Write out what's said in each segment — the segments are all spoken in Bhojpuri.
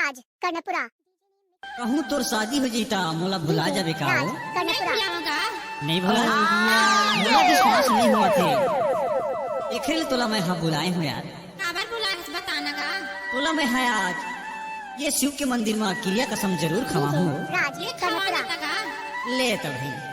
राज कर्णपुरा। कहूँ तोर शादी हो जीता मोला भुला जाबे का हो? नहीं भुला मोला विश्वास नहीं हुआ थे एखरे तोला मैं हाँ बुलाए हूँ यार। काबर बुलाए बताना का? तोला मैं है आज ये शिव के मंदिर में क्रिया कसम जरूर खवा हूँ। राज कर्णपुरा। ले तब भाई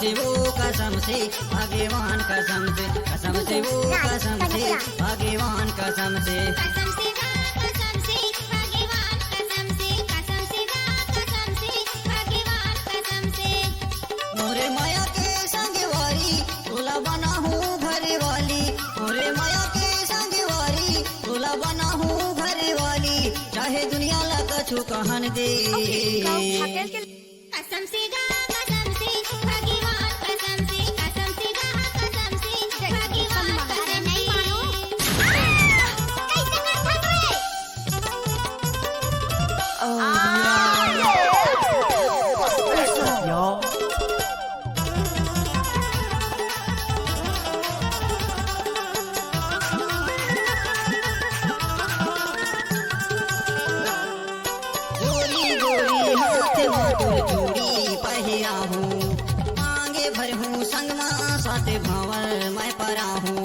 कसम से भाग्यवान कसम से कसम से वो कसम से भाग्यवान कसम से मोरे माया के संगवारी तोला बना हूँ घर वाली। मोरे माया के संगवारी तोला बना हूँ घर वाली। चाहे दुनिया ला कछु कहन दे कसम से गा कसम से भगवान कसम से कसम से गा कसम से भगवान कसम नहीं मानो कैसे कर चूड़ी पहिरा हूँ मांगे भर हूँ संग माँ साथे भंवर मैं परा हूँ।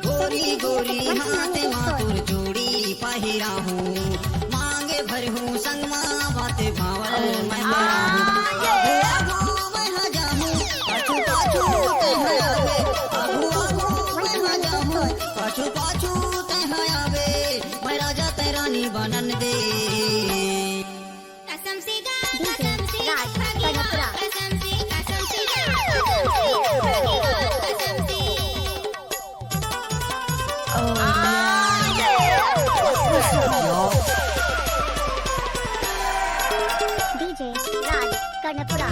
गोरी गोरी हाथ मातुर चूड़ी पहिरा हूँ मांगे भर हूँ संग माँ बाते भंवर मैं परा हूँ। आगू मैं न जाऊँ पाछू पाछू तह आवे आगू मैं न जाऊँ पाछू पाछू तह आवे मैं राजा तेरानी बनन दे कसम से गा कसम से भगवान कसम से कसम से डीजे राज कर्णपुरा।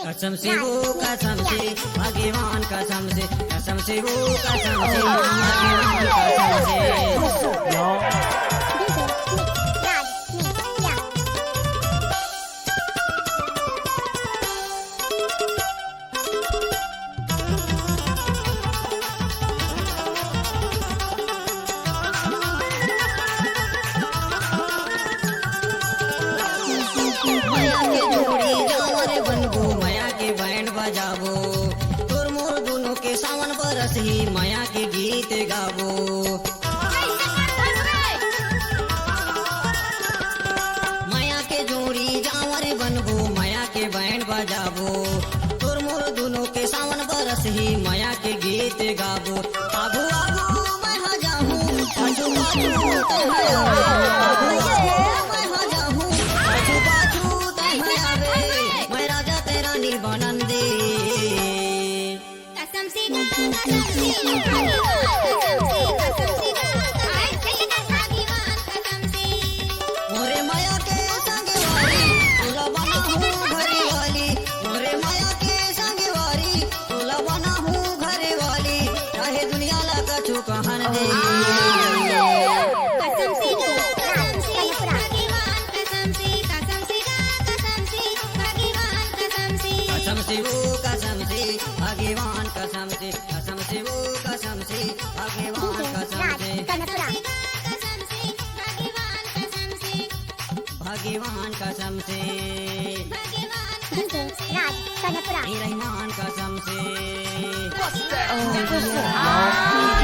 कसम से वो कसम से भगवान कसम से कसम से वो कसम से भगवान कसम से। बजाबो तोर मोर दोनों के सावन बरस ही माया के गीत गाबो। माया के जोड़ी जावर बनबो माया के बैंड बजाबो तोर मोर दोनों के सावन बरस ही माया के गीत गाबो। आगू आगू मैं हा जाऊँ पाछू पाछू तह आवे मैं हा जाऊँ पाछू पाछू तह आवे मैं राजा तेरानी बनन दे कसम से गा कसम से भगवान कसम से भगवान कसम से मोरे माया के संगवारी तोला बना हूँ घर वाली। मोरे माया के संगवारी तोला बना हूँ घर वाली। चाहे दुनिया ला कछु कहन दे कसम से गा कसम से भगवान कसम से कसम से गा कसम से भगवान कसम से कसम से वो कसम से भगवान कसम से कसम से वो कसम से भगवान कसम से भगवान कसम से भगवान कसम से। डीजे राज कर्णपुरा हे रहमान कसम से Oh,